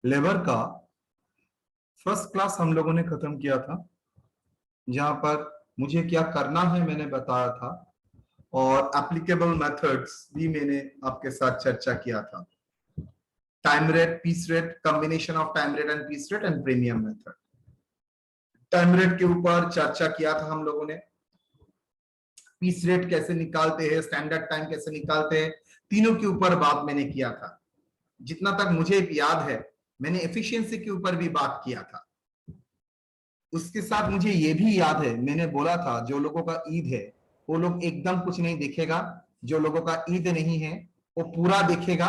Labour का first class हम लोगों ने खत्म किया था, जहां पर मुझे क्या करना है मैंने बताया था और एप्लीकेबल मेथड्स भी मैंने आपके साथ चर्चा किया था। Time rate, piece rate, combination of time rate and piece rate and premium method. Time rate के ऊपर चर्चा किया था हम लोगों ने, पीस रेट कैसे निकालते हैं, स्टैंडर्ड टाइम कैसे निकालते हैं, तीनों के ऊपर बात मैंने किया था। जितना तक मुझे याद है मैंने एफिशिएंसी के ऊपर भी बात किया था। उसके साथ मुझे ये भी याद है मैंने बोला था जो लोगों का ईद है वो लोग एकदम कुछ नहीं देखेगा, जो लोगों का ईद नहीं है वो पूरा देखेगा,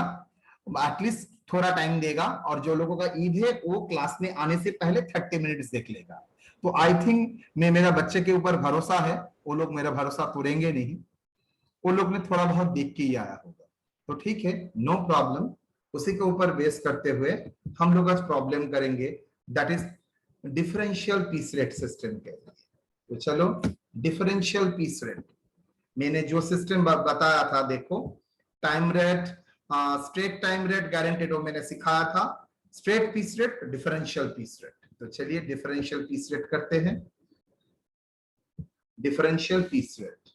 एटलीस्ट थोड़ा टाइम देगा, और जो लोगों का ईद है वो क्लास में आने से पहले 30 मिनट्स देख लेगा। तो आई थिंक मेरा बच्चे के ऊपर भरोसा है, वो लोग मेरा भरोसा तोड़ेंगे नहीं, वो लोग ने थोड़ा बहुत देख के ही आया होगा। तो ठीक है, नो प्रॉब्लम। उसी के ऊपर बेस करते हुए हम लोग आज प्रॉब्लम करेंगे, that is differential piece rate system के लिए। तो चलो, डिफरेंशियल पीस रेट मैंने जो सिस्टम बताया था, देखो time rate, straight time rate, guaranteed वो मैंने सिखाया था, straight piece rate, differential piece rate. तो चलिए डिफरेंशियल पीस रेट करते हैं। डिफरेंशियल पीस रेट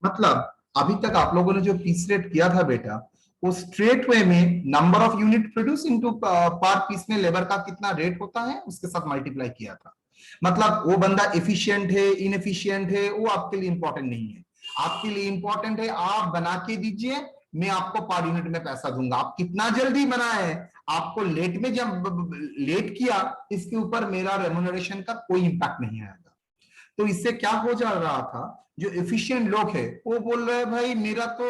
मतलब अभी तक आप लोगों ने जो पीस रेट किया था बेटा, वो स्ट्रेट वे में number of unit produce into पर पीस में लेबर का कितना रेट होता है उसके साथ मल्टीप्लाई किया था। मतलब वो बंदा एफिशिएंट है, इनएफिशिएंट है, वो आपके लिए इंपॉर्टेंट नहीं है। आपके लिए इंपॉर्टेंट है आप बना के दीजिए, मैं आपको पर यूनिट में पैसा दूंगा। आप कितना जल्दी बनाए, आपको लेट में जब लेट किया इसके ऊपर मेरा रेम्युनरेशन का कोई इंपैक्ट नहीं आएगा। तो इससे क्या हो जा रहा था, जो एफिशिएंट लोग है वो बोल रहे हैं भाई मेरा तो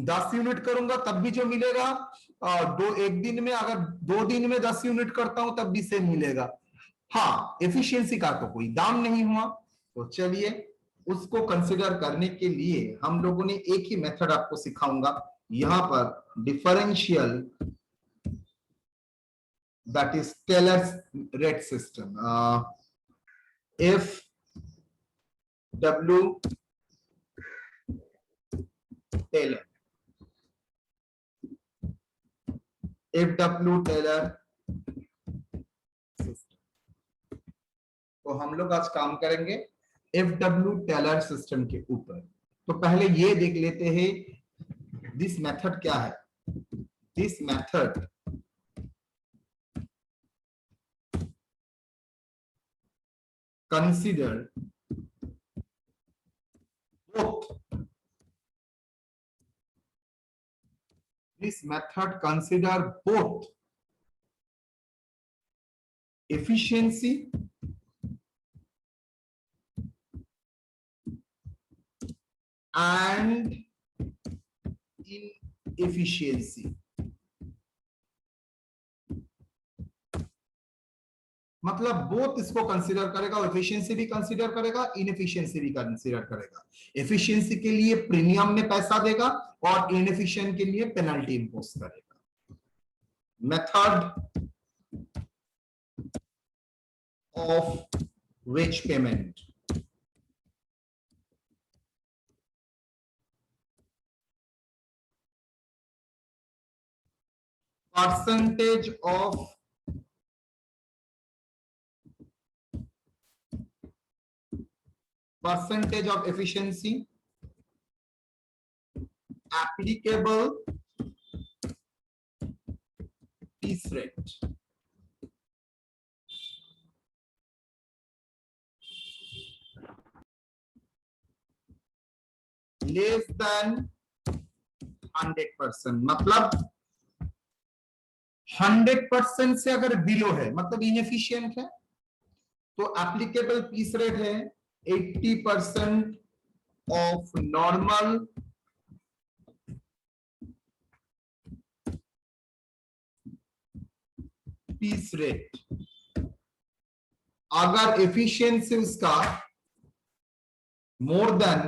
10 यूनिट करूंगा तब भी जो मिलेगा, एक दिन में अगर 2 दिन में 10 यूनिट करता हूं तब भी सेम मिलेगा। हाँ, एफिशिएंसी का तो कोई दाम नहीं हुआ। तो चलिए उसको कंसिडर करने के लिए हम लोगों ने एक ही मेथड आपको सिखाऊंगा यहां पर, differential, that is Taylor's rate system. if W Taylor, if W Taylor system. तो हम लोग आज काम करेंगे एफ डब्ल्यू टेलर सिस्टम के ऊपर। तो पहले ये देख लेते हैं दिस मेथड क्या है। This method consider both, this method consider both efficiency and inefficiency। मतलब बोथ इसको कंसीडर करेगा, एफिशिएंसी भी कंसीडर करेगा, इनएफिशिएंसी भी कंसीडर करेगा। एफिशिएंसी के लिए प्रीमियम में पैसा देगा और इनएफिशिएंट के लिए पेनल्टी इंपोज करेगा। Method of ways payment, percentage of efficiency applicable piece rate less than 100%। मतलब 100% से अगर बिलो है मतलब इनएफिशिएंट है, तो एप्लीकेबल पीस रेट है 80% ऑफ नॉर्मल पीस रेट। अगर एफिशिएंसी उसका मोर देन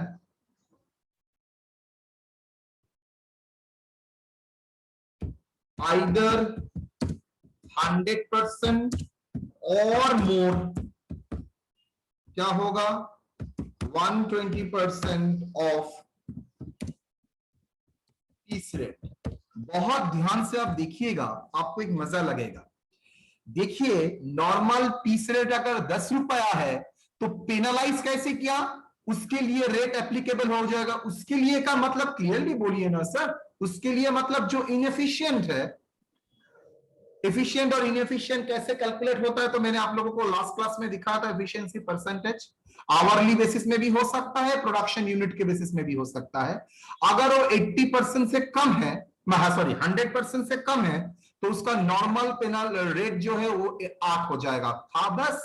आइदर 100% और मोर, क्या होगा 120% ऑफ पीस रेट। बहुत ध्यान से आप देखिएगा, आपको एक मजा लगेगा। देखिए, नॉर्मल पीस रेट अगर 10 रुपया है तो पेनलाइज कैसे किया, उसके लिए रेट एप्लीकेबल हो जाएगा। उसके लिए का मतलब क्लियरली बोलिए ना सर। उसके लिए मतलब जो इनएफिशिएंट है, एफिशिएंट और इनएफिशिएंट कैसे कैलकुलेट होता है तो मैंने आप लोगों को लास्ट क्लास में दिखाया था। एफिशिएंसी परसेंटेज आवरली बेसिस में भी हो सकता है, प्रोडक्शन यूनिट के बेसिस में भी हो सकता है। अगर वो 80% से कम है, सॉरी 100% से कम है, तो उसका नॉर्मल पेनल रेट जो है वो 8 हो जाएगा। था 10,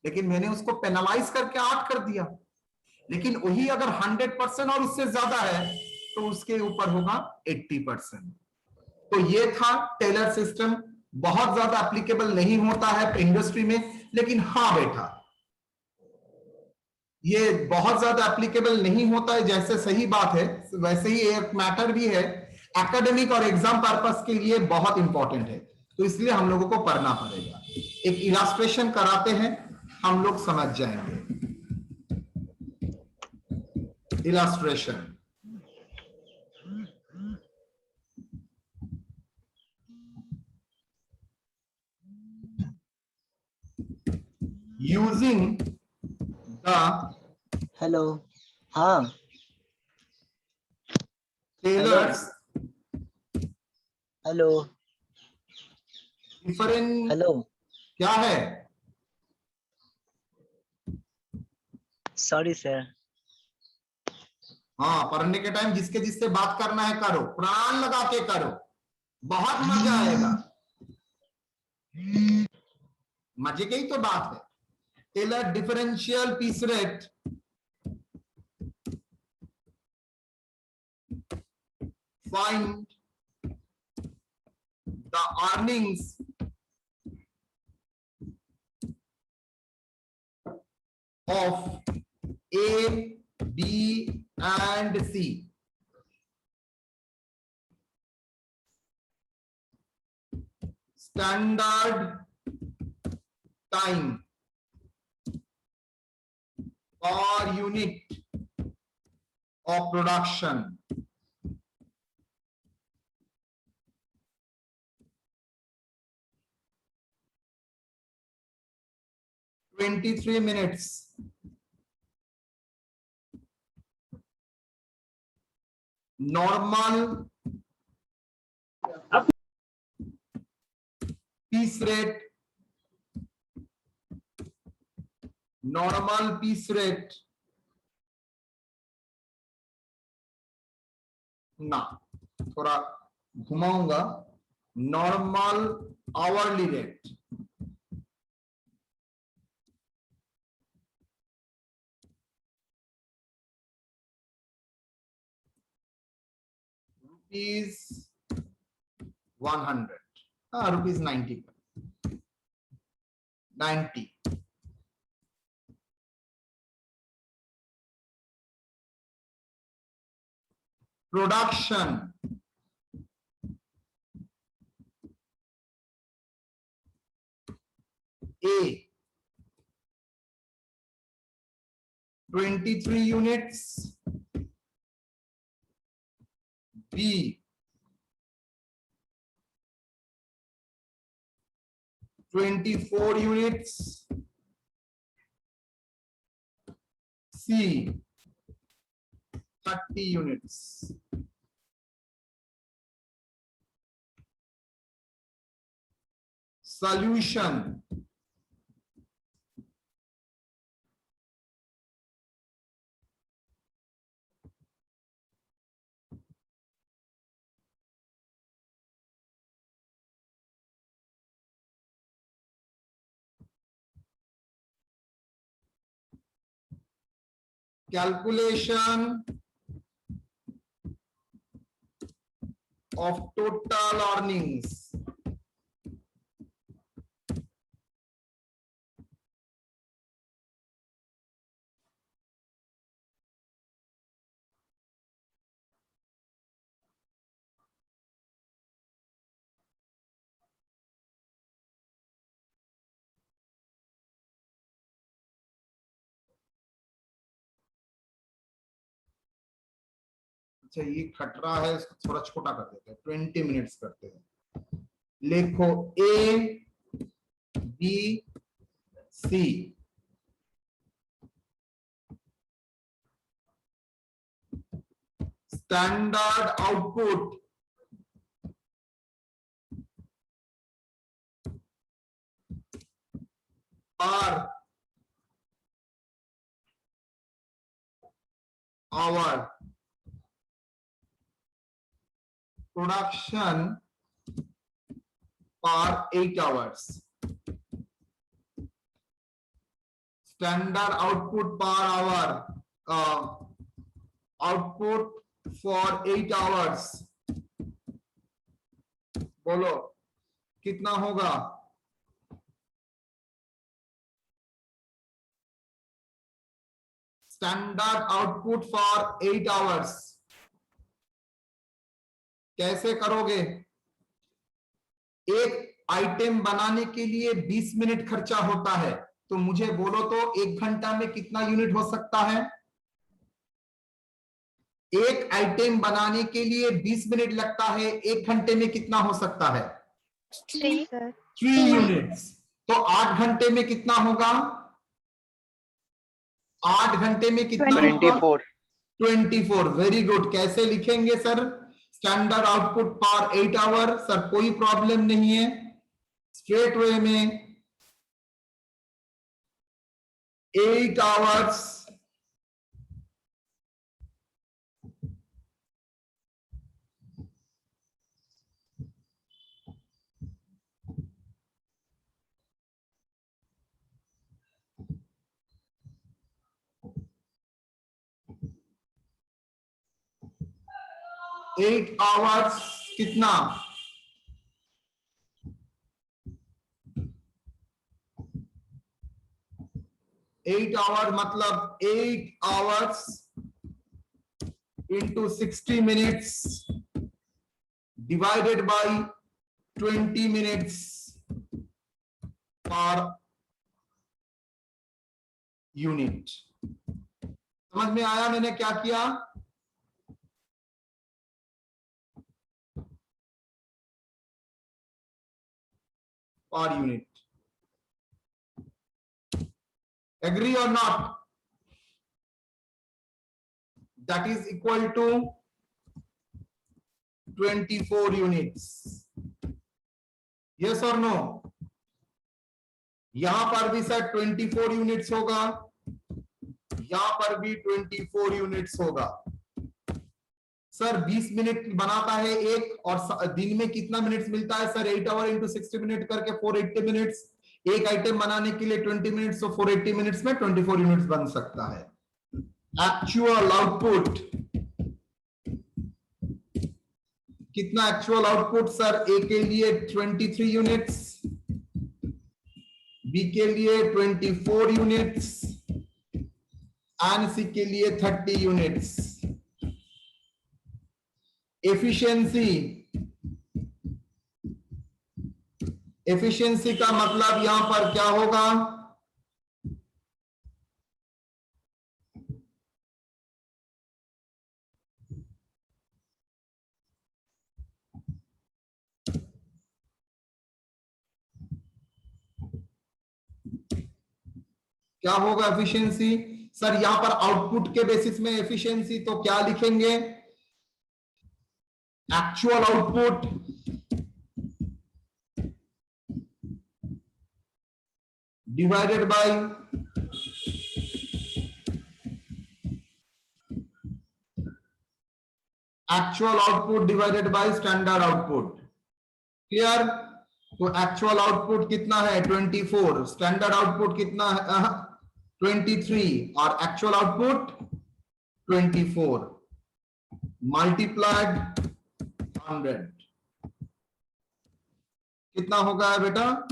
लेकिन मैंने उसको पेनलाइज करके 8 कर दिया। लेकिन वही अगर 100% और उससे ज्यादा है तो उसके ऊपर होगा 80%। तो ये था टेलर सिस्टम। बहुत ज्यादा एप्लीकेबल नहीं होता है इंडस्ट्री में, लेकिन हाँ बेटा, ये बहुत ज्यादा एप्लीकेबल नहीं होता है, जैसे सही बात है वैसे ही एक मैटर भी है। एकेडमिक और एग्जाम पर्पस के लिए बहुत इंपॉर्टेंट है, तो इसलिए हम लोगों को पढ़ना पड़ेगा। एक इलास्ट्रेशन कराते हैं, हम लोग समझ जाएंगे। Illustration, using the hello. हाँ hello. Tailors hello different hello. क्या है? Sorry sir. हाँ, पढ़ने के टाइम जिसके जिससे बात करना है करो, प्राण लगा के करो, बहुत मजा आएगा। मजे की ही तो बात है। Taylor differential piece rate find the earnings of A, B and C. Standard time per unit of production. (23 minutes). Normal piece rate, normal piece rate ना, थोड़ा घुमाऊंगा। Normal hourly rate, rupees 100, rupees 90, 90. Production A 23 units, B 24 units, C 30 units. Solution. Calculation of total earnings. अच्छा ये खटरा है, इसको थोड़ा छोटा कर देते हैं, 20 मिनट्स करते हैं। लिखो A B C, standard output per hour, production per 8 hours, standard output per hour, output for 8 hours, बोलो कितना होगा? स्टैंडर्ड आउटपुट फॉर 8 hours कैसे करोगे? एक आइटम बनाने के लिए 20 मिनट खर्चा होता है, तो मुझे बोलो तो 1 घंटा में कितना यूनिट हो सकता है? एक आइटम बनाने के लिए 20 मिनट लगता है, 1 घंटे में कितना हो सकता है? 3 यूनिट्स। तो 8 घंटे में कितना होगा? 8 घंटे में कितना होगा? 24। Very good. कैसे लिखेंगे सर? स्टैंडर्ड आउटपुट पर 8 आवर। सर कोई प्रॉब्लम नहीं है, स्ट्रेट वे में 8 आवर्स कितना? 8 आवर मतलब 8 hours into 60 minutes divided by 20 minutes per unit। समझ में आया मैंने क्या किया? Per unit. एग्री और not? that is equal to 24 units। yes or no? यहां पर भी सर 24 यूनिट्स होगा, यहां पर भी 24 यूनिट्स होगा। सर 20 मिनट बनाता है एक, और दिन में कितना मिनट्स मिलता है सर? 8 आवर इंटू 60 मिनट करके 480 मिनट्स। एक आइटम बनाने के लिए 20 मिनट्स, तो 480 मिनट्स में 24 यूनिट्स बन सकता है। एक्चुअल आउटपुट कितना? एक्चुअल आउटपुट सर ए के लिए 23 यूनिट्स, बी के लिए 24 यूनिट्स, एंड सी के लिए 30 यूनिट्स। एफिशिएंसी, एफिशिएंसी का मतलब यहां पर क्या होगा? क्या होगा एफिशिएंसी? सर यहां पर आउटपुट के बेसिस में एफिशिएंसी, तो क्या लिखेंगे? Actual output divided by actual output divided by standard output. Clear? तो एक्चुअल आउटपुट कितना है? 24। स्टैंडर्ड आउटपुट कितना है? 23। और एक्चुअल आउटपुट 24 मल्टीप्लाइड 100 कितना होगा बेटा?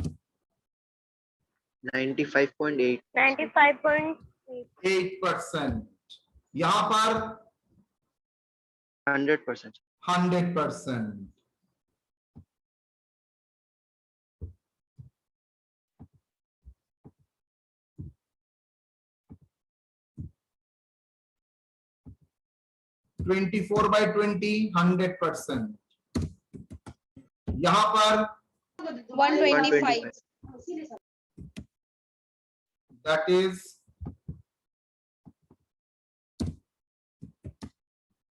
95.8%। यहां पर 100%। 100%। 24/20 100%। यहाँ पर 125. that is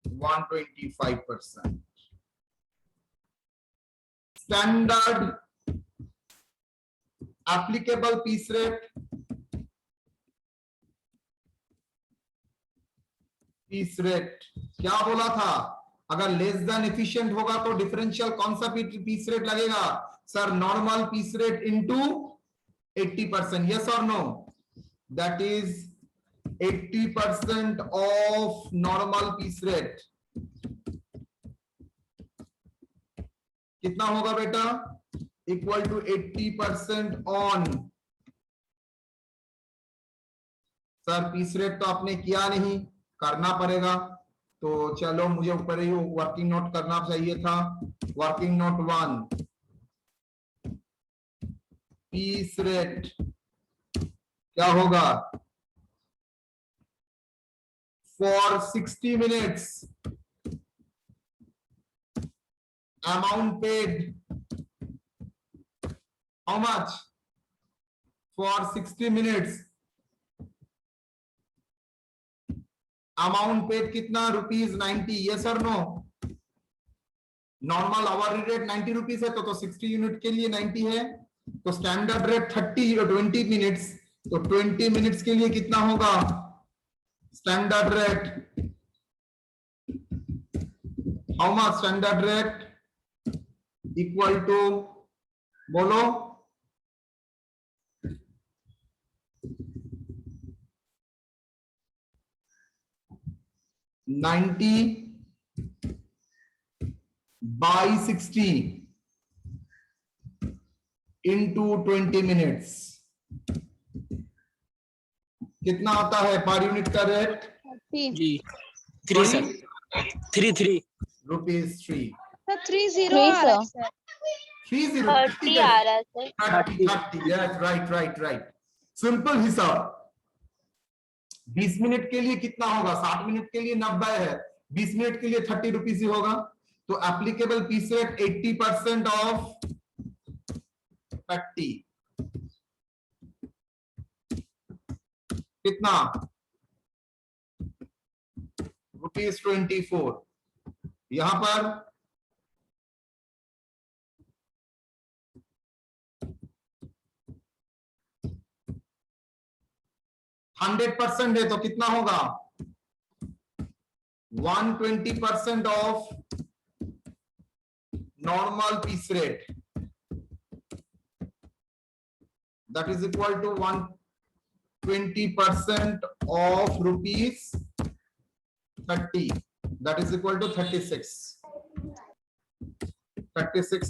125%. Standard applicable piece rate, क्या बोला था? अगर लेस देन एफिशिएंट होगा तो डिफरेंशियल कौन सा पीस रेट लगेगा? Sir normal piece rate into 80%, yes और no? That is 80% of normal piece rate. कितना होगा बेटा? Equal to 80% on. Sir piece rate तो आपने किया नहीं, करना पड़ेगा। तो चलो मुझे ऊपर ही वर्किंग नोट करना चाहिए था। वर्किंग नोट 1, पीस रेट क्या होगा? For 60 minutes amount paid how much? For 60 minutes amount paid कितना? ₹90, yes or no? Normal hour rate 90 rupees है तो 60 यूनिट के लिए 90 है। तो स्टैंडर्ड रेट 20 मिनट्स, तो 20 मिनट्स के लिए कितना होगा standard rate? How much standard rate? Equal to, बोलो, $90 by 60 into 20 मिनट्स कितना आता है पर यूनिट का रेट? जी 3 सर, 3 ₹3। सर 30 आ रहा है सर। 30 30 आ रहा है सर। 30 yes, right. सिंपल हिसाब। 20 मिनट के लिए कितना होगा? 60 मिनट के लिए 90 है, 20 मिनट के लिए 30 रुपीज ही होगा। तो एप्लीकेबल पीस रेट 80% ऑफ 30 कितना? ₹24। यहां पर %100 है तो कितना होगा? 120% of normal piece rate, that is equal to 120% of ₹30, that is equal to 36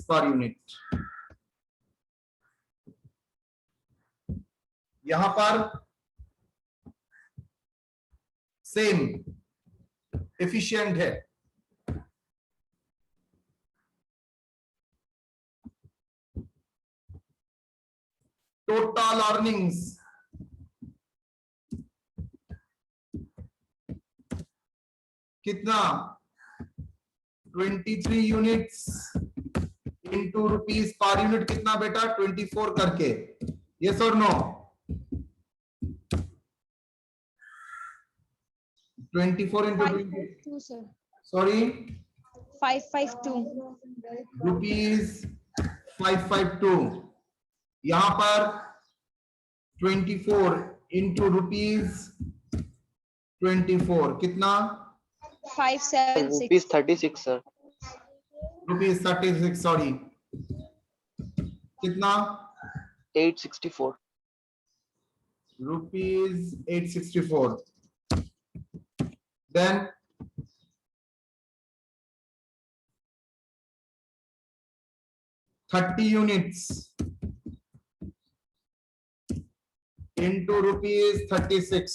per unit। यहां पर सेम एफिशिएंट है। टोटल अर्निंग्स कितना? 23 units into rupees per unit कितना बेटा? 24 करके, यस और नो? 24 into 552 sir, sorry 552 ₹552। यहां पर 24 into ₹24 कितना? 576 ₹36 सर। ₹36 सॉरी कितना? 864 ₹864। Then $30 units into ₹36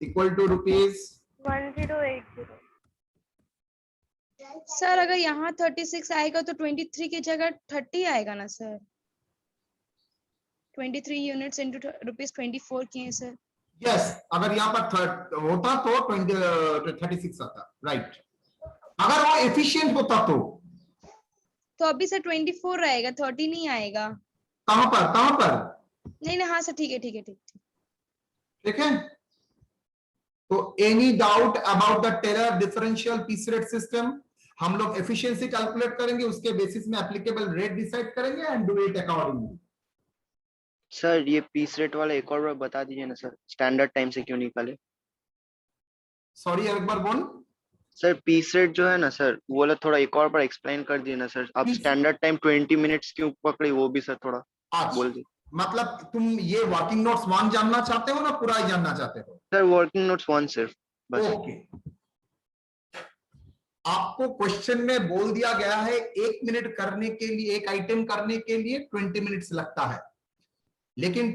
equal to ₹1080। Sir अगर यहाँ 36 आएगा तो 23 की जगह 30 आएगा ना सर? 23 यूनिट्स इंटू ₹24 किए सर। यस, अगर यहाँ पर होता तो 36 आता, राइट। अगर वो एफिशिएंट होता तो अभी सर 24 रहेगा, 30 नहीं आएगा। कहां पर? नहीं नहीं, हाँ सर, ठीक है ठीक है ठीक है। ठीक है, तो any doubt about the Taylor differential piece rate system? हम लोग एफिशिएंसी कैलकुलेट करेंगे, उसके बेसिस में एप्लीकेबल रेट डिसाइड करेंगे and do it accordingly. Sir ये पीस रेट वाला एक और बार बता दीजिए ना सर, स्टैंडर्ड टाइम से क्यों निकाले? सॉरी, एक बार बोल। सर पीस रेट जो है ना सर, वो वाला थोड़ा एक और बार एक्सप्लेन कर दिए ना सर। आप Piece- स्टैंडर्ड टाइम 20 मिनट्स क्यों पकड़ी, वो भी सर थोड़ा अच्छा, बोल दीजिए। मतलब तुम ये वर्किंग नोट्स 1 जानना चाहते हो ना पूरा ही जानना चाहते हो? सर वर्किंग नोट्स 1 सिर्फ बस। ओके, आपको क्वेश्चन में बोल दिया गया है 1 मिनट करने के लिए, एक आइटम करने के लिए 20 मिनट्स लगता है, लेकिन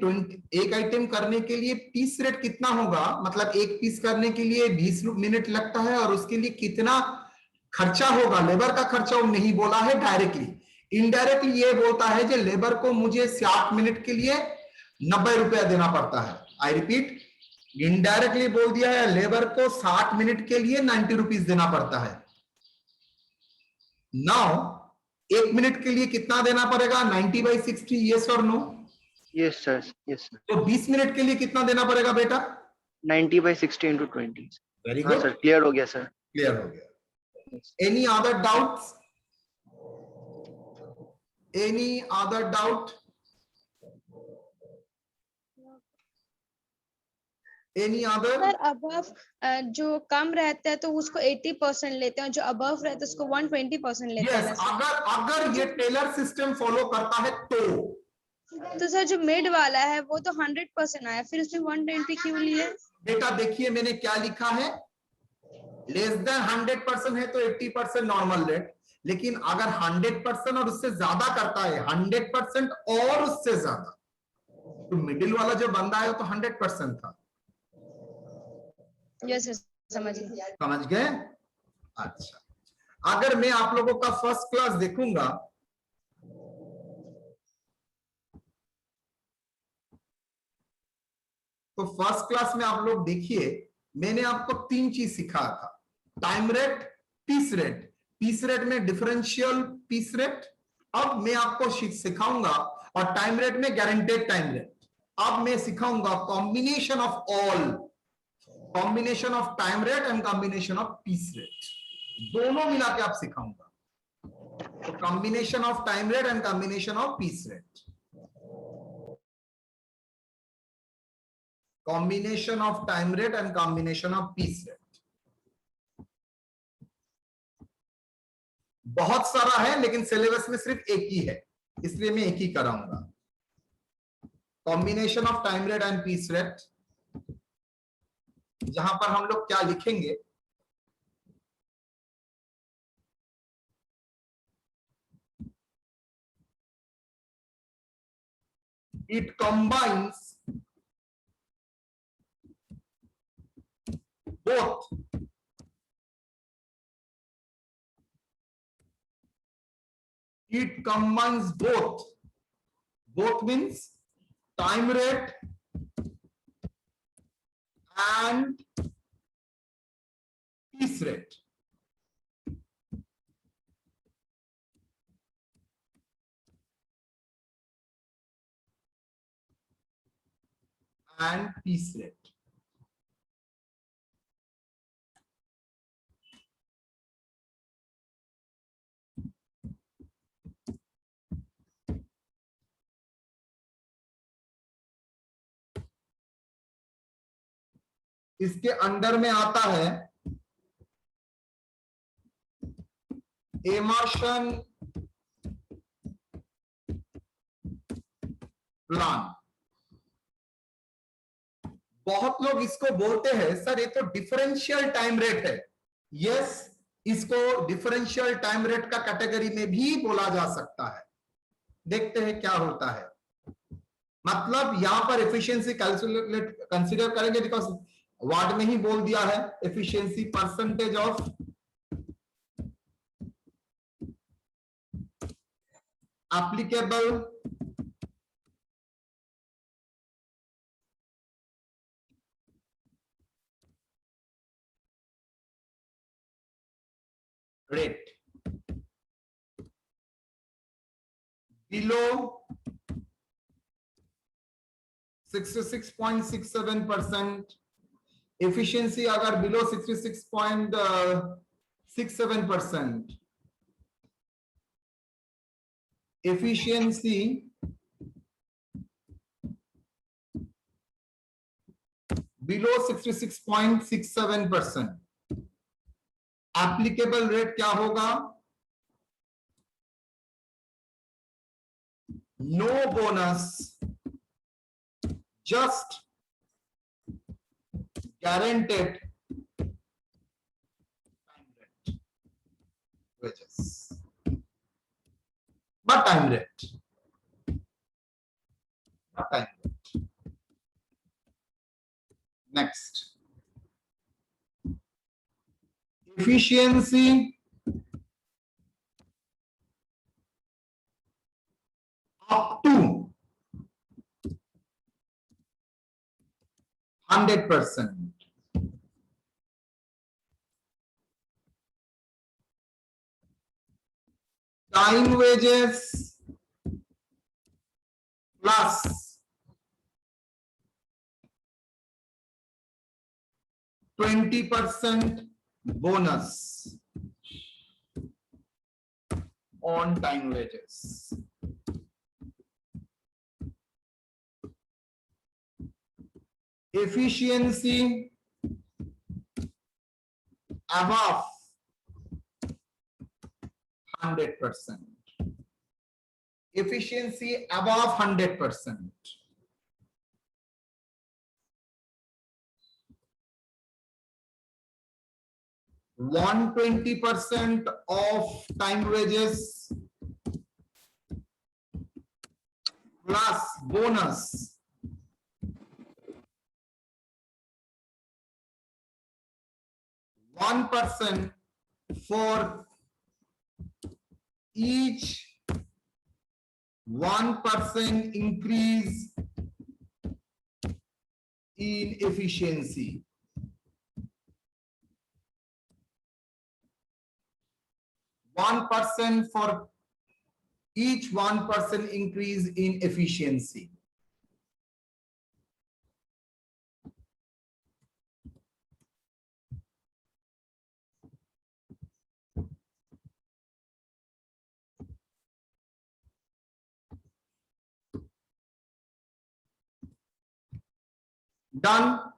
एक आइटम करने के लिए पीस रेट कितना होगा, मतलब एक पीस करने के लिए 20 मिनट लगता है, और उसके लिए कितना खर्चा होगा, लेबर का खर्चा वो नहीं बोला है डायरेक्टली। इनडायरेक्टली ये बोलता है कि लेबर को मुझे 60 मिनट के लिए 90 रुपया देना पड़ता है। आई रिपीट, इनडायरेक्टली बोल दिया है लेबर को 60 मिनट के लिए 90 रुपीज देना पड़ता है। नाउ 1 मिनट के लिए कितना देना पड़ेगा? 90/60, यस और no? Yes sir, yes sir. तो 20 मिनट के लिए कितना देना पड़ेगा बेटा? 90/60 × 20। वेरी हाँ गुड, सर, क्लियर हो गया सर। क्लियर हो गया। Any other doubts? Any other doubt? Any other? Sir above जो कम रहता है तो उसको 80% लेते हैं, जो अबव रहता है उसको 120% लेते हैं यस, ना सर। अगर ये टेलर सिस्टम फॉलो करता है तो सर जो मिड वाला है वो तो 100% आया, फिर उसमें 120 क्यों लिए? बेटा देखिए मैंने क्या लिखा है, लेस देन 100% है तो 80% नॉर्मल रेट, लेकिन अगर 100% और उससे ज्यादा करता है, 100% और उससे ज्यादा, तो मिडिल वाला जो बंदा है वो तो 100% था। यस सर, समझ गए। समझ गए? अच्छा, अगर मैं आप लोगों का फर्स्ट क्लास देखूंगा, तो फर्स्ट क्लास में आप लोग देखिए मैंने आपको 3 चीज सिखाया था, time rate, piece rate. Piece rate में डिफरेंशियल पीस रेट, अब मैं आपको सिखाऊंगा, और टाइम रेट में गारंटेड टाइम रेट। अब मैं सिखाऊंगा combination of all, combination of time rate and combination of piece rate, दोनों मिला के आप सिखाऊंगा। तो combination of time rate and combination of piece rate, combination of time rate and combination of piece rate। बहुत सारा है लेकिन सिलेबस में सिर्फ एक ही है, इसलिए मैं एक ही कराऊंगा। Combination of time rate and piece rate, जहां पर हम लोग क्या लिखेंगे, it combines both both means time rate and piece rate। and piece rate। इसके अंडर में आता है एमर्सन प्लान। बहुत लोग इसको बोलते हैं सर ये तो डिफरेंशियल टाइम रेट है। यस, इसको डिफरेंशियल टाइम रेट का कैटेगरी में भी बोला जा सकता है। देखते हैं क्या होता है, मतलब यहां पर एफिशिएंसी कैलकुलेट कंसीडर करेंगे, बिकॉज वर्ड में ही बोल दिया है efficiency percentage of applicable rate below 66.67%, efficiency अगर below 66.67%, efficiency below 66.67%, applicable rate क्या होगा? No bonus, just guaranteed time rate wages, but time rate, not time rate. Next, efficiency up to 100%. Time wages plus 20% bonus on time wages. Efficiency above 100%. Efficiency above 100%. One 20% of time wages plus bonus 1% for each 1% increase in efficiency. One percent for each 1% increase in efficiency. Done.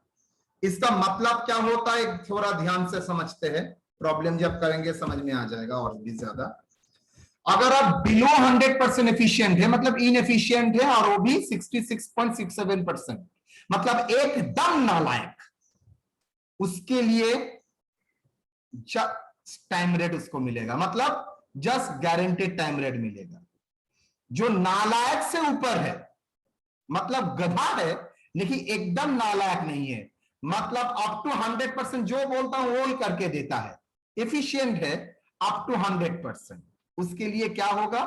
इसका मतलब क्या होता है थोड़ा ध्यान से समझते हैं, प्रॉब्लम जब करेंगे समझ में आ जाएगा और भी ज्यादा। अगर आप बिलो 100% एफिशिएंट है मतलब इनएफिशिएंट है और वो भी 66.67%, मतलब एकदम नालायक, उसके लिए टाइम रेट उसको मिलेगा, मतलब जस्ट गारंटेड टाइम रेट मिलेगा। जो नालायक से ऊपर है मतलब गधा है लेकिन एकदम नालायक नहीं है, मतलब अप टू 100%, जो बोलता हूं वो ही करके देता है, एफिशिएंट है अप टू 100%, उसके लिए क्या होगा?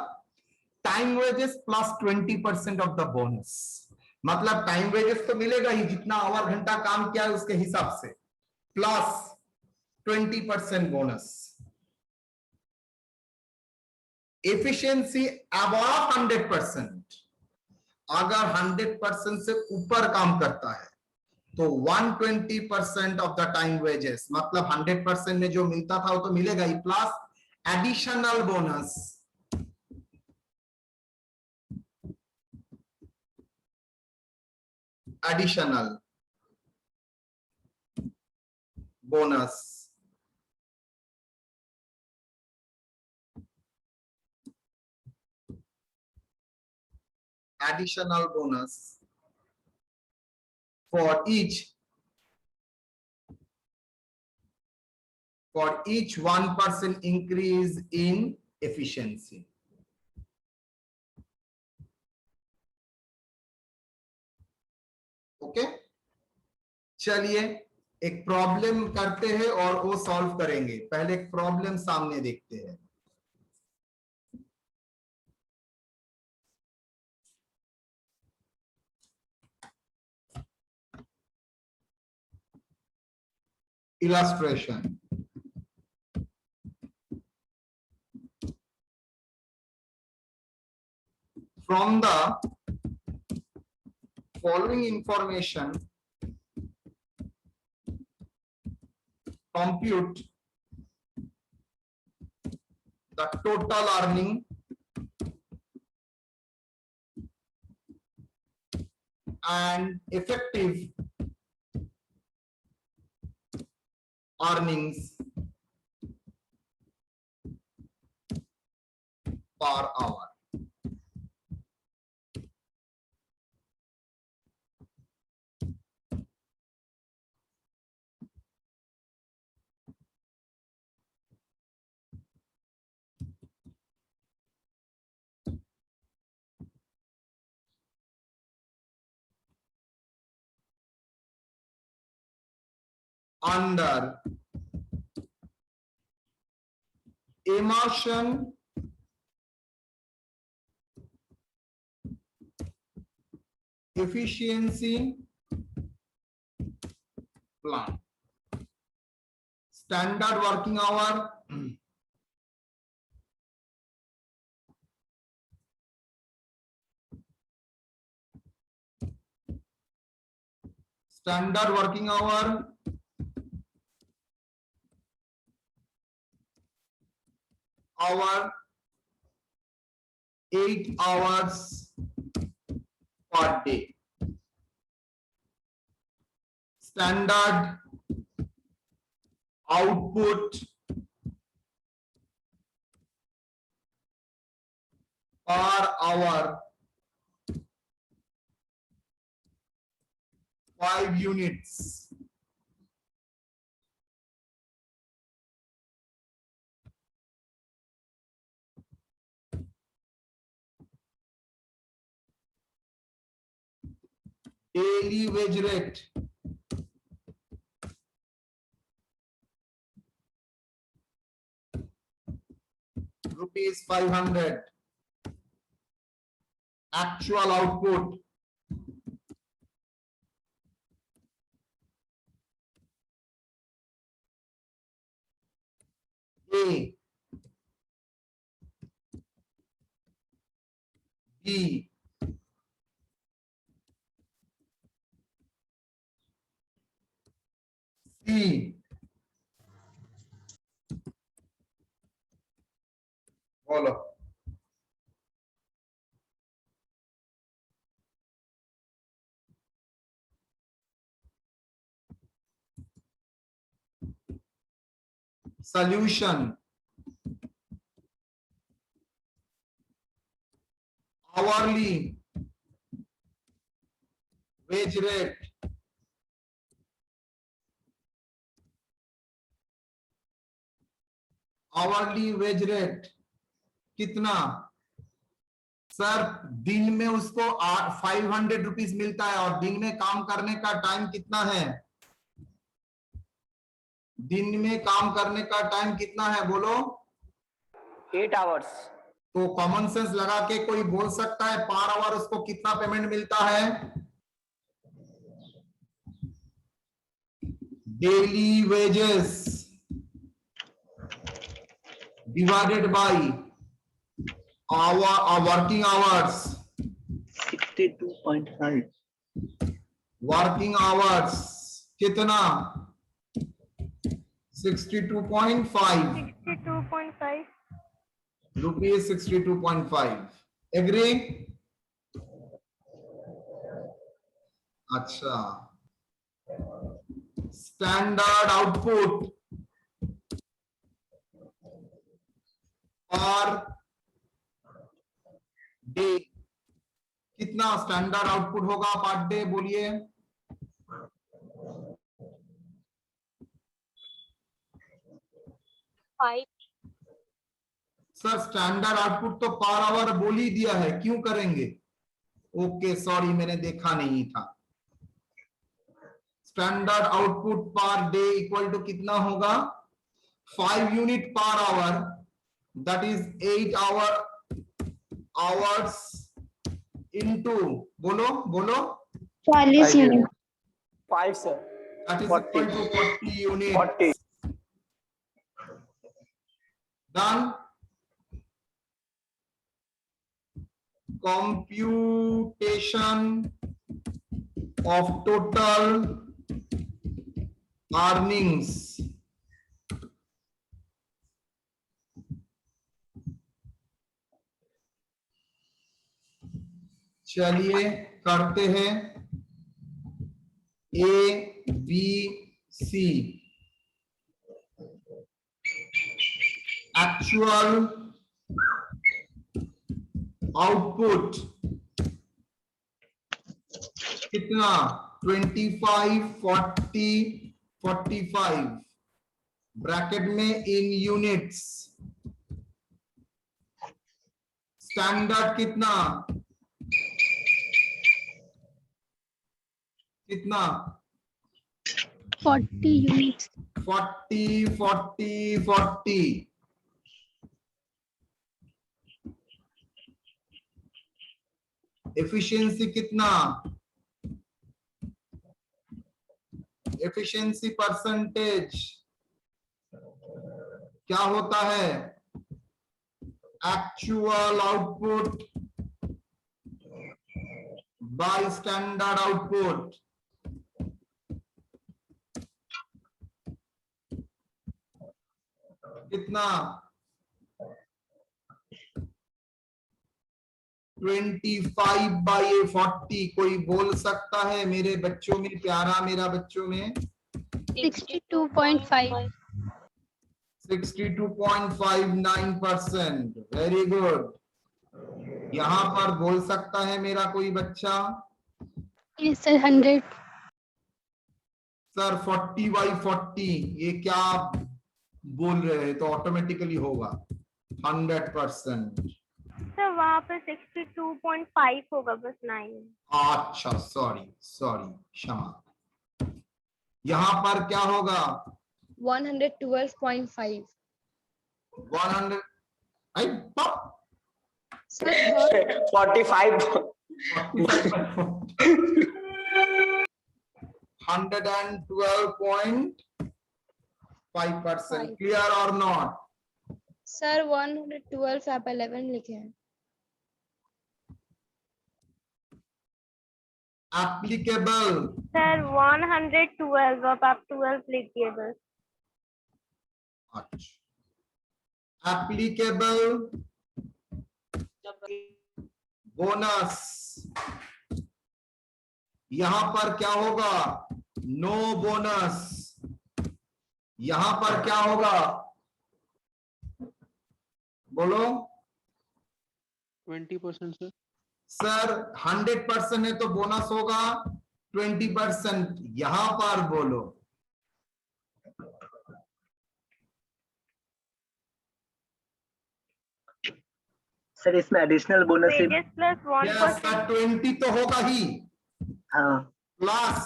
Time wages plus 20% of the bonus, मतलब टाइम वेजेस तो मिलेगा ही, जितना आवर घंटा काम किया है उसके हिसाब से, प्लस 20% बोनस। एफिशिएंसी अबव 100%, अगर 100% से ऊपर काम करता है तो 120% ऑफ द टाइम वेजेस, मतलब 100% में जो मिलता था वो तो मिलेगा ही, plus additional bonus, additional bonus, additional bonus for each 1% increase in efficiency. Okay, चलिए एक प्रॉब्लम करते हैं और वो सॉल्व करेंगे। पहले एक प्रॉब्लम सामने देखते हैं। Illustration. from the following information, compute the total earning and effective earnings per hour. Under immersion efficiency plan, standard working hour, standard working hour, hour, 8 hours per day. Standard output per hour, 5 units. Daily wage rate, rupees 500. Actual output, A, B, C, बोलो solution, hourly wage rate, hourly wage rate कितना sir? दिन में उसको 500 rupees मिलता है और दिन में काम करने का टाइम कितना है? दिन में काम करने का टाइम कितना है बोलो? 8 hours. तो कॉमन सेंस लगा के कोई बोल सकता है पर आवर उसको कितना पेमेंट मिलता है? Daily wages divided by our working hours, 62.5. Working hours कितना? 62.5 rupees, 62.5. एग्री? अच्छा, स्टैंडर्ड आउटपुट पर डे कितना स्टैंडर्ड आउटपुट होगा पर डे? बोलिए। सर स्टैंडर्ड आउटपुट तो पर आवर बोल ही दिया है, क्यों करेंगे? ओके सॉरी, मैंने देखा नहीं था। Standard output per day equal to कितना होगा? 5 unit per hour, that is 8 hours into, बोलो बोलो, 40 unit. 5 sir. that is 40. equal to 40 units. 40. Done. computation of total earnings. चलिए करते हैं A, B, C. Actual output कितना 25, 40, 45 ब्रैकेट में इन units. Standard कितना कितना 40 units. 40, 40, 40. एफिशिएंसी कितना, एफिशिएंसी परसेंटेज क्या होता है, actual output by standard output. कितना 25/40. कोई बोल सकता है मेरे बच्चों में, प्यारा मेरा बच्चों में 62.5. 62.59%. Very good. यहां पर बोल सकता है मेरा कोई बच्चा, Yes, sir. 100. सर 40/40 ये क्या आप बोल रहे हैं, तो ऑटोमेटिकली होगा 100%. सर वहाँ पे 62.5 होगा बस 9. अच्छा सॉरी क्षमा. यहां पर क्या होगा 112.5. 100. आई पप सर 45. 112.5%. क्लियर और नॉट? सर 112 आप 11 लिखे हैं. एप्लीकेबल सर 112 अब आप 12 लिख दिए बस. अच्छा एप्लीकेबल बोनस यहां पर क्या होगा, नो बोनस. यहां पर क्या होगा बोलो 20% सर. सर 100% है तो बोनस होगा 20%. यहां पर बोलो सर इसमें एडिशनल बोनस वेजेस प्लस 1%. 20 तो होगा ही, हाँ प्लस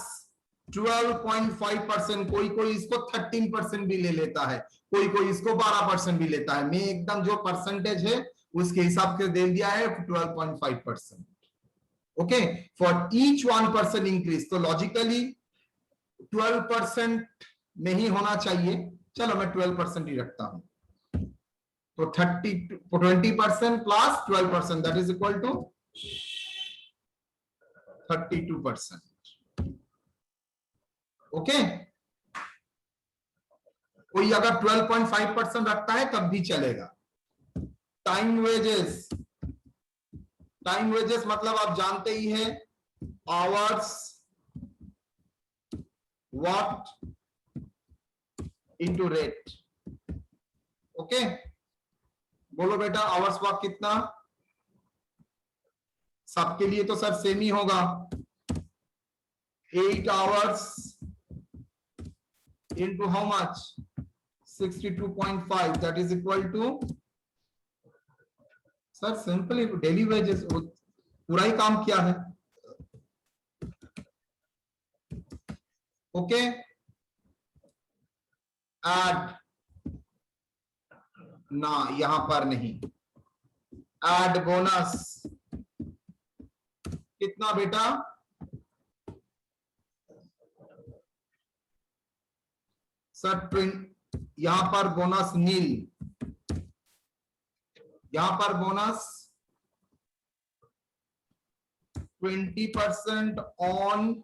12.5%. कोई इसको 13% भी ले लेता है, कोई इसको 12% भी लेता है. मैं एकदम जो परसेंटेज है उसके हिसाब से दे दिया है 12.5%. Okay for each 1% increase. तो लॉजिकली 12% नहीं होना चाहिए, चलो मैं 12% ही रखता हूं. तो 20% plus 12% that is equal to 32%. Okay कोई अगर 12.5% रखता है तब भी चलेगा. टाइम वेजेस मतलब आप जानते ही हैं, hours what into rate. Okay बोलो बेटा आवर्स वर्क कितना, सबके लिए तो सर सेम ही होगा. 8 hours into how much 62.5 that is equal to sir simply daily wages. पूरा ही काम किया है. ओके ऐड ना यहां पर नहीं. ऐड बोनस कितना बेटा, सर यहां पर बोनस नील, यहां पर bonus 20% on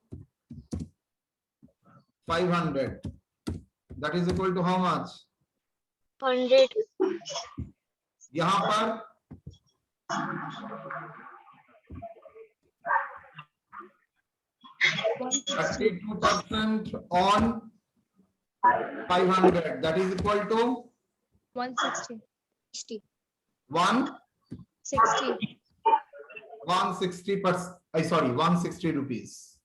500. That is equal to how much? 100. यहाँ पर $160. 32% on 500. That is equal to 160. 60. 160 sorry 160 rupees.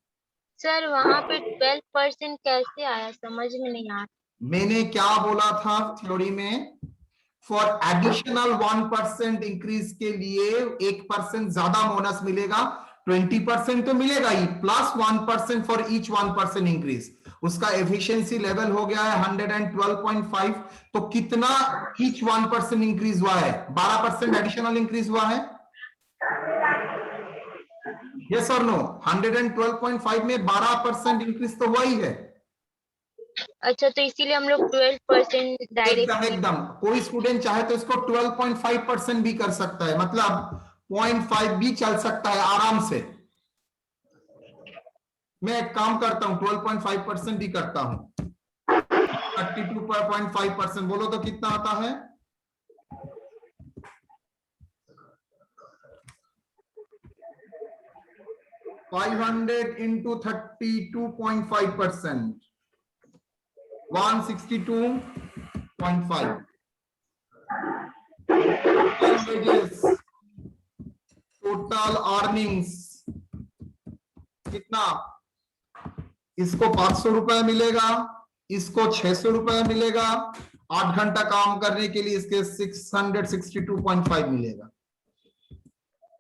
Sir वहाँ पे 12% कैसे आया, समझ में नहीं आ रहा। मैंने क्या बोला था थ्योरी में? फॉर एडिशनल 1% इंक्रीज के लिए 1% ज्यादा बोनस मिलेगा, 20% तो मिलेगा ही, प्लस 1% फॉर ईच 1% इंक्रीज। उसका एफिशिएंसी लेवल हो गया है 112.5। तो कितना ईच 1% इंक्रीज हुआ है? 12% एडिशनल इंक्रीज हुआ है। यस और नो? 112.5 में 12% इंक्रीज तो हुआ ही है। अच्छा, तो इसीलिए हम लोग 12% एकदम डायरेक्ट। एकदम कोई स्टूडेंट चाहे तो इसको 12.5% भी कर सकता है, मतलब 0.5 भी चल सकता है आराम से। मैं एक काम करता हूं, 12.5% ही करता हूं। 32.5% बोलो तो कितना आता है? $500 into 32.5%, 162.5. Wages, total earnings कितना? इसको 500 रुपए मिलेगा, इसको 600 रुपए मिलेगा, 8 घंटा काम करने के लिए इसके 662.5 मिलेगा।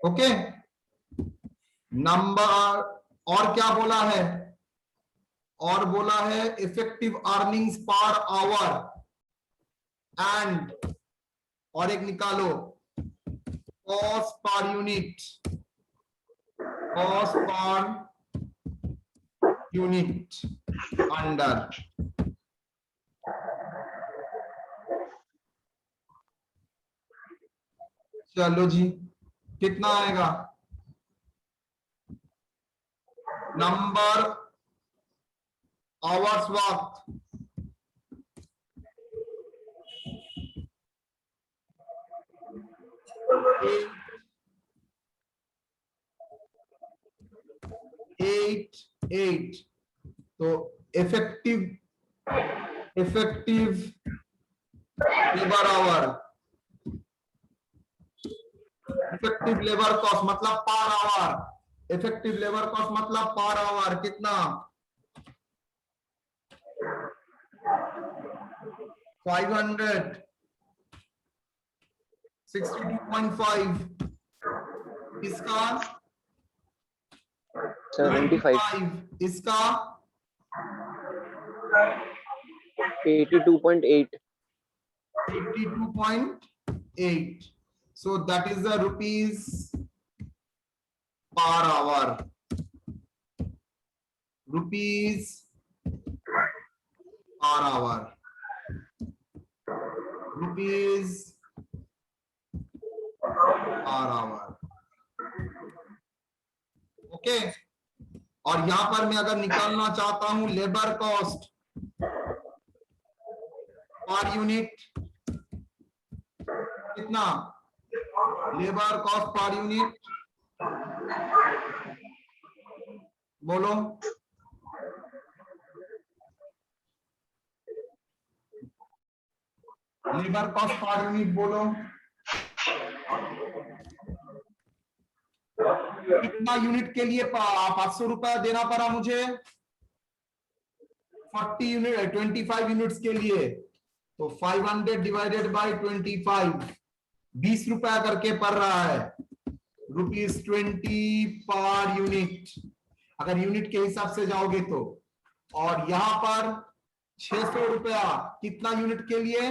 ओके, नंबर और क्या बोला है? और बोला है effective earnings per hour and, और एक निकालो cost per unit, cost per unit under. चलो जी, कितना आएगा? नंबर आवर्स वक्त, एट। तो effective labour our, effective labour cost मतलब per hour, effective labour cost मतलब पर आवर कितना? 562.5। इसका 75, इसका 82.8, 82.8। so that is the rupees per hour, rupees per hour, rupees per hour। Okay, और यहां पर मैं अगर निकालना चाहता हूं लेबर कॉस्ट पर यूनिट, कितना? लेबर कॉस्ट पर यूनिट बोलो। लेबर कॉस्ट पर यूनिट बोलो, कितना यूनिट के लिए 500 रुपया देना पड़ा मुझे? 40 यूनिट, 25 यूनिट्स के लिए। तो 500 डिवाइडेड बाय 25, 20 रुपया करके पड़ रहा है, ₹20 पर यूनिट, अगर यूनिट के हिसाब से जाओगे तो। और यहां पर 600 रुपया कितना यूनिट के लिए?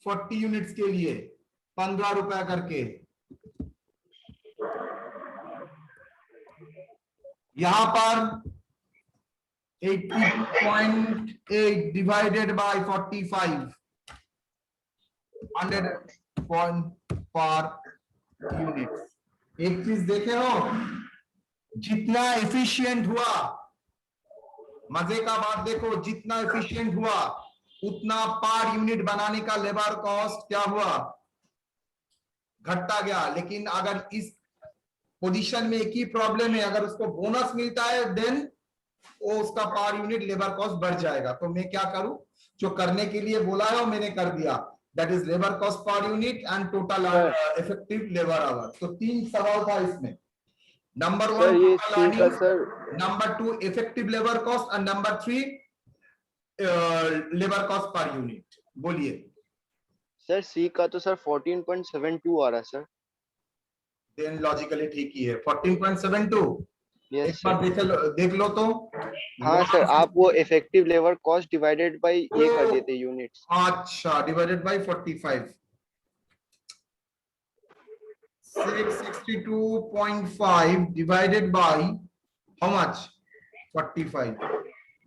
40 यूनिट्स के लिए 15 रुपया करके। यहां पर 82.8 divided by 45, 100 point per unit. एक चीज देखे हो, जितना एफिशिएंट हुआ, मजे का बात देखो, जितना एफिशिएंट हुआ उतना पर यूनिट बनाने का लेबर कॉस्ट क्या हुआ, घटता गया। लेकिन अगर इस पोजीशन में एक ही प्रॉब्लम है, अगर उसको बोनस मिलता है देन वो उसका पर यूनिट लेबर कॉस्ट बढ़ जाएगा। तो मैं क्या करूं, जो करने के लिए बोला है वो मैंने कर दिया, that is labour cost per unit and total effective labour our. तो 3 सवाल था इसमें, नंबर 1 सर ये total सी का earnings, sir, number 2 effective labour cost and number 3 labour cost per unit. बोलिए। सर सी का तो सर 14.72 आ रहा है सर। देन लॉजिकली ठीक ही है, 14.72। एक यस बार सर। देख लो तो। हाँ सर, आप वो effective labour cost divided by ये कर देते यूनिट्स। अच्छा, divided by 45, 662.5 divided by how much, 45,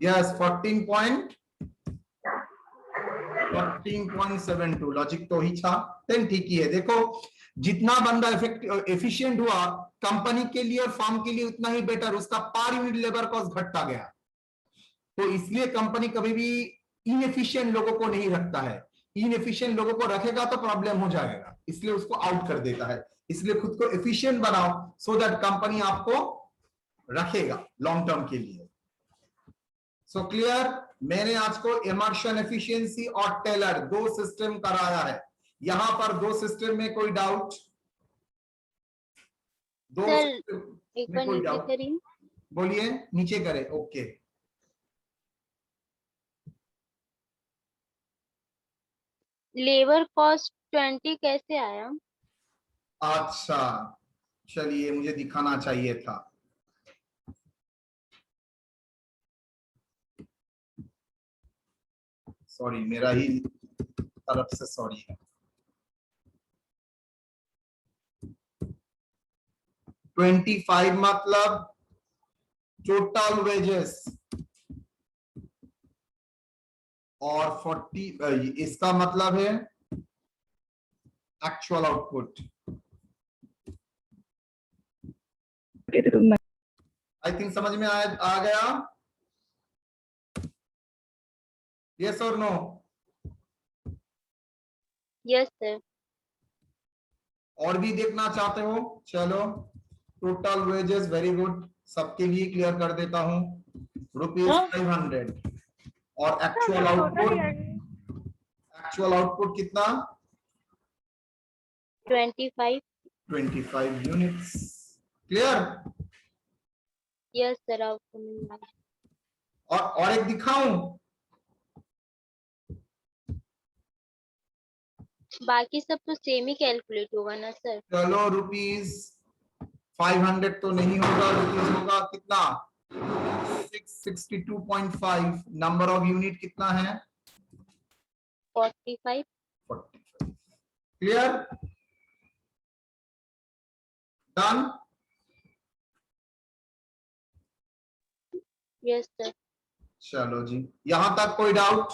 yes 14.72, logic तो ही था, देन ठीक ही है। देखो जितना बंदा एफिशिएंट हुआ कंपनी के लिए और फर्म के लिए उतना ही बेटर, उसका पर यूनिट लेबर कॉस्ट घटता गया। तो इसलिए कंपनी कभी भी इनएफिशिएंट लोगों को नहीं रखता है, इनएफिशिएंट लोगों को रखेगा तो प्रॉब्लम हो जाएगा, इसलिए उसको आउट कर देता है। इसलिए खुद को एफिशिएंट बनाओ सो दैट कंपनी आपको रखेगा लॉन्ग टर्म के लिए। सो क्लियर, मैंने आज को इमर्शन एफिशिएंसी और टेलर 2 सिस्टम कराया है। यहां पर 2 सिस्टम में कोई डाउट, 2 सर, सिस्टम एक में बार कोई नीचे डाउट, करिए। बोलिए। नीचे करे, ओके। लेबर कॉस्ट 20 कैसे आया? अच्छा चलिए, मुझे दिखाना चाहिए था। सॉरी, मेरा ही तरफ से सॉरी है। 25 मतलब टोटल वेजेस और 40 इसका मतलब है एक्चुअल आउटपुट। आई थिंक समझ में आ गया, यस और नो? Yes sir. और भी देखना चाहते हो? चलो, टोटल वेजेस, वेरी गुड, सबके लिए क्लियर कर देता हूं, ₹500। और एक्चुअल आउटपुट कितना? 25। 25 यूनिट्स। क्लियर? यस सर, आपको मिल गया। और एक दिखाऊं? बाकी सब तो सेम ही कैलकुलेट होगा ना सर? चलो, ₹500 तो नहीं होगा, रुपीज होगा कितना, 662.5। नंबर ऑफ यूनिट कितना है? 45। 45। क्लियर? डन? Yes sir. चलो जी, यहां तक कोई डाउट?